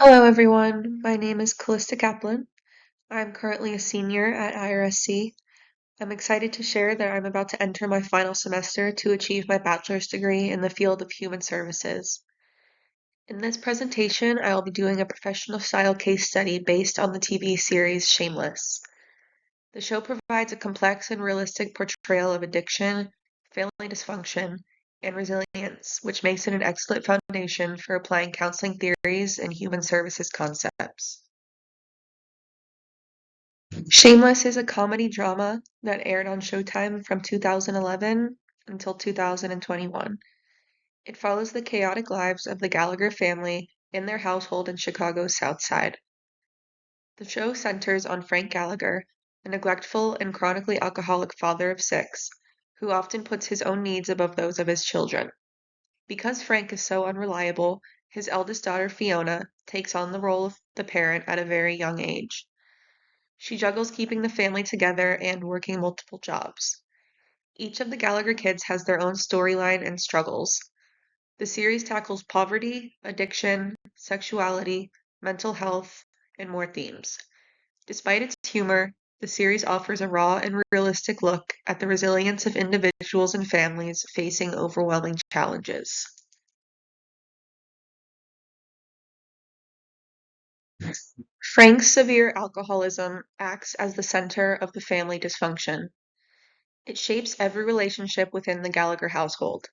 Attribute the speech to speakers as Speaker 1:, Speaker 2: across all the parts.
Speaker 1: Hello, everyone. My name is Callista Kaplan. I'm currently a senior at IRSC. I'm excited to share that I'm about to enter my final semester to achieve my bachelor's degree in the field of human services. In this presentation, I will be doing a professional style case study based on the TV series Shameless. The show provides a complex and realistic portrayal of addiction, family dysfunction, and resilience, which makes it an excellent foundation for applying counseling theories and human services concepts. Shameless is a comedy drama that aired on Showtime from 2011 until 2021. It follows the chaotic lives of the Gallagher family in their household in Chicago's South Side. The show centers on Frank Gallagher, a neglectful and chronically alcoholic father of six, who often puts his own needs above those of his children. Because Frank is so unreliable, his eldest daughter Fiona takes on the role of the parent at a very young age. She juggles keeping the family together and working multiple jobs. Each of the Gallagher kids has their own storyline and struggles. The series tackles poverty, addiction, sexuality, mental health, and more themes. Despite its humor, the series offers a raw and realistic look at the resilience of individuals and families facing overwhelming challenges. Frank's severe alcoholism acts as the center of the family dysfunction. It shapes every relationship within the Gallagher household.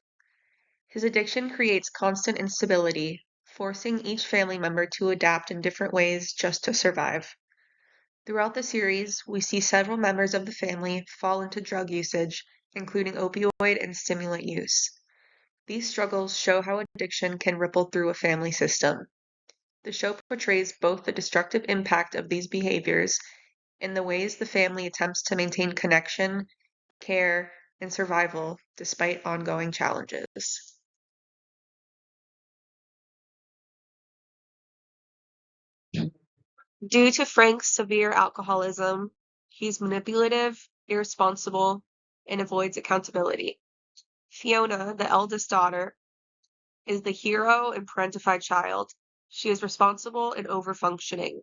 Speaker 1: His addiction creates constant instability, forcing each family member to adapt in different ways just to survive. Throughout the series, we see several members of the family fall into drug usage, including opioid and stimulant use. These struggles show how addiction can ripple through a family system. The show portrays both the destructive impact of these behaviors and the ways the family attempts to maintain connection, care, and survival despite ongoing challenges. Due to Frank's severe alcoholism, he's manipulative, irresponsible, and avoids accountability. Fiona, the eldest daughter, is the hero and parentified child. She is responsible and over-functioning.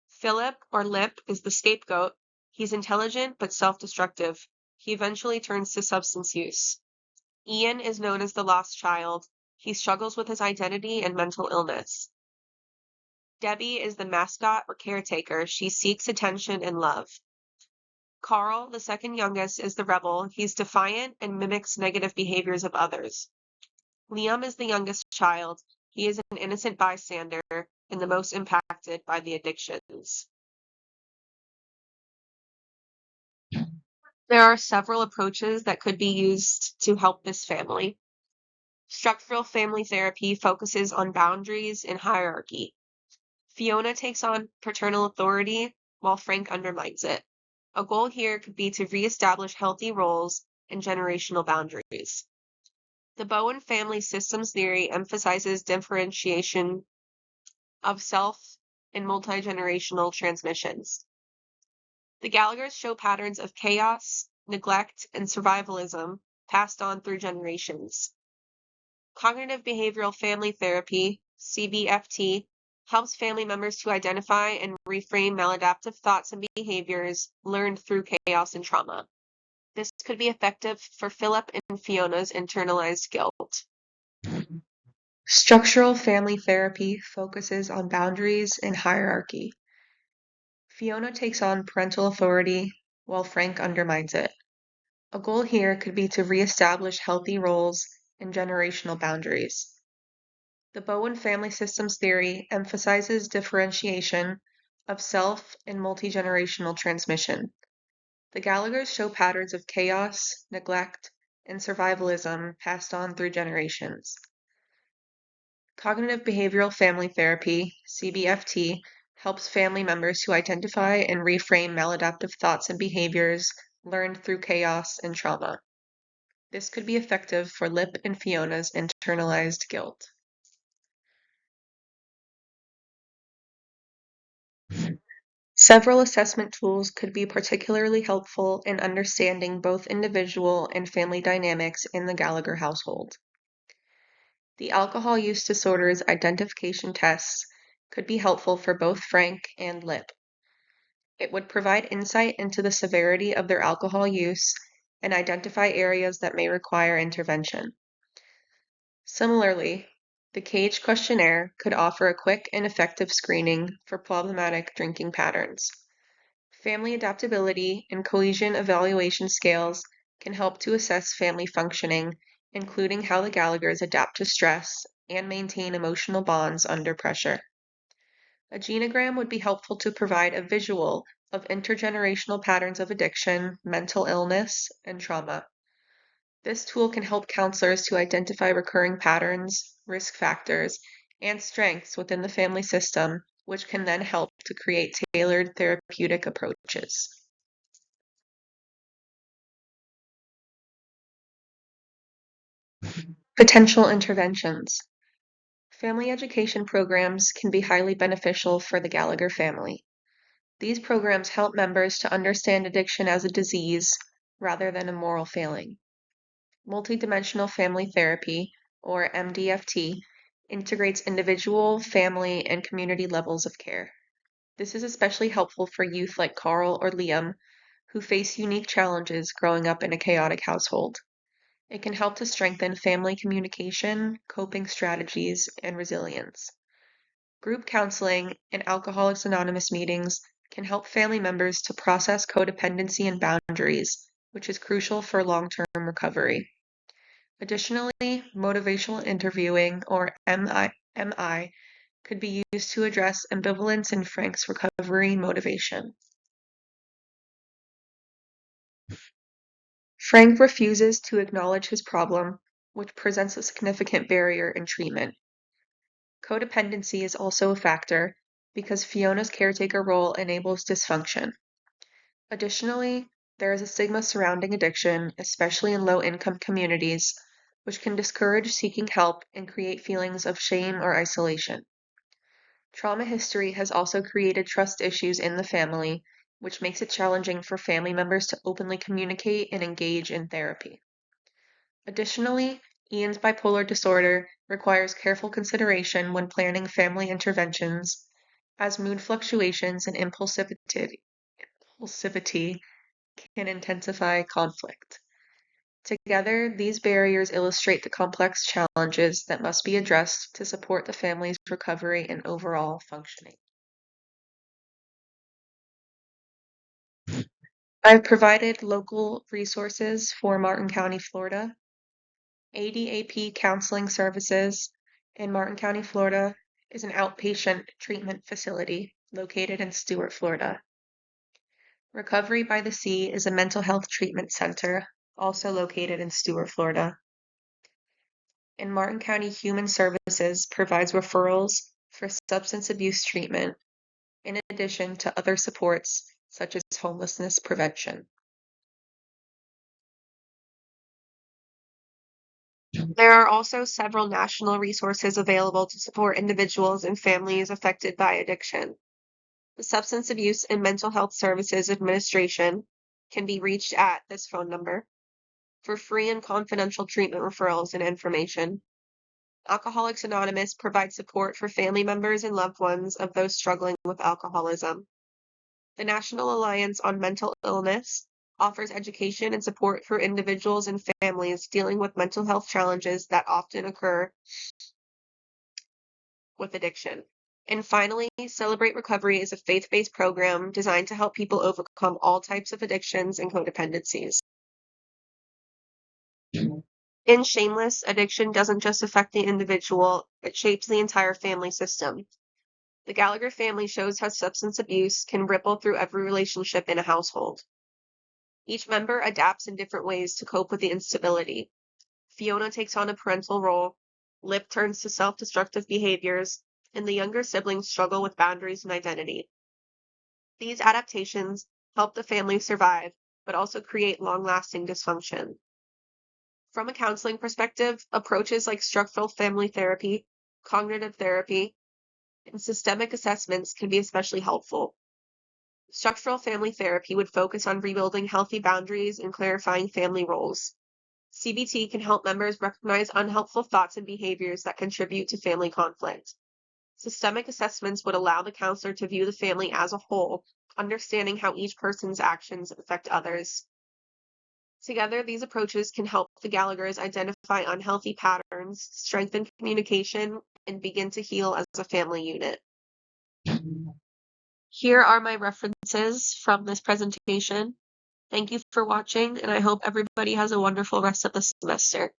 Speaker 1: Philip, or Lip, is the scapegoat. He's intelligent but self-destructive. He eventually turns to substance use. Ian is known as the lost child. He struggles with his identity and mental illness. Debbie is the mascot or caretaker. She seeks attention and love. Carl, the second youngest, is the rebel. He's defiant and mimics negative behaviors of others. Liam is the youngest child. He is an innocent bystander and the most impacted by the addictions. There are several approaches that could be used to help this family. Structural family therapy focuses on boundaries and hierarchy. Fiona takes on paternal authority while Frank undermines it. A goal here could be to reestablish healthy roles and generational boundaries. The Bowen family systems theory emphasizes differentiation of self and multi-generational transmissions. The Gallaghers show patterns of chaos, neglect, and survivalism passed on through generations. Cognitive behavioral family therapy, CBFT, helps family members to identify and reframe maladaptive thoughts and behaviors learned through chaos and trauma. This could be effective for Philip and Fiona's internalized guilt. Structural family therapy focuses on boundaries and hierarchy. Fiona takes on parental authority while Frank undermines it. A goal here could be to reestablish healthy roles and generational boundaries. The Bowen family systems theory emphasizes differentiation of self and multi-generational transmission. The Gallaghers show patterns of chaos, neglect, and survivalism passed on through generations. Cognitive behavioral family therapy, CBFT, helps family members to identify and reframe maladaptive thoughts and behaviors learned through chaos and trauma. This could be effective for Lip and Fiona's internalized guilt. Several assessment tools could be particularly helpful in understanding both individual and family dynamics in the Gallagher household. The alcohol use disorders identification tests could be helpful for both Frank and Lip. It would provide insight into the severity of their alcohol use and identify areas that may require intervention. Similarly, the Cage questionnaire could offer a quick and effective screening for problematic drinking patterns. Family adaptability and cohesion evaluation scales can help to assess family functioning, including how the Gallaghers adapt to stress and maintain emotional bonds under pressure. A genogram would be helpful to provide a visual of intergenerational patterns of addiction, mental illness, and trauma. This tool can help counselors to identify recurring patterns, risk factors, and strengths within the family system, which can then help to create tailored therapeutic approaches. Potential interventions. Family education programs can be highly beneficial for the Gallagher family. These programs help members to understand addiction as a disease rather than a moral failing. Multidimensional family therapy, or MDFT, integrates individual, family, and community levels of care. This is especially helpful for youth like Carl or Liam, who face unique challenges growing up in a chaotic household. It can help to strengthen family communication, coping strategies, and resilience. Group counseling and Alcoholics Anonymous meetings can help family members to process codependency and boundaries, which is crucial for long-term recovery. Additionally, motivational interviewing, or MI, could be used to address ambivalence in Frank's recovery motivation. Frank refuses to acknowledge his problem, which presents a significant barrier in treatment. Codependency is also a factor because Fiona's caretaker role enables dysfunction. Additionally, there is a stigma surrounding addiction, especially in low-income communities, which can discourage seeking help and create feelings of shame or isolation. Trauma history has also created trust issues in the family, which makes it challenging for family members to openly communicate and engage in therapy. Additionally, Ian's bipolar disorder requires careful consideration when planning family interventions, as mood fluctuations and impulsivity can intensify conflict. Together, these barriers illustrate the complex challenges that must be addressed to support the family's recovery and overall functioning. I've provided local resources for Martin County, Florida. ADAP Counseling Services in Martin County, Florida is an outpatient treatment facility located in Stuart, Florida. Recovery by the Sea is a mental health treatment center also located in Stuart, Florida. And Martin County Human Services provides referrals for substance abuse treatment in addition to other supports such as homelessness prevention. There are also several national resources available to support individuals and families affected by addiction. The Substance Abuse and Mental Health Services Administration can be reached at this phone number for free and confidential treatment referrals and information. Alcoholics Anonymous provides support for family members and loved ones of those struggling with alcoholism. The National Alliance on Mental Illness offers education and support for individuals and families dealing with mental health challenges that often occur with addiction. And finally, Celebrate Recovery is a faith-based program designed to help people overcome all types of addictions and codependencies. In Shameless, addiction doesn't just affect the individual, it shapes the entire family system. The Gallagher family shows how substance abuse can ripple through every relationship in a household. Each member adapts in different ways to cope with the instability. Fiona takes on a parental role, Lip turns to self-destructive behaviors, and the younger siblings struggle with boundaries and identity. These adaptations help the family survive, but also create long-lasting dysfunction. From a counseling perspective, approaches like structural family therapy, cognitive therapy, and systemic assessments can be especially helpful. Structural family therapy would focus on rebuilding healthy boundaries and clarifying family roles. CBT can help members recognize unhelpful thoughts and behaviors that contribute to family conflict. Systemic assessments would allow the counselor to view the family as a whole, understanding how each person's actions affect others. Together, these approaches can help the Gallaghers identify unhealthy patterns, strengthen communication, and begin to heal as a family unit. Here are my references from this presentation. Thank you for watching, and I hope everybody has a wonderful rest of the semester.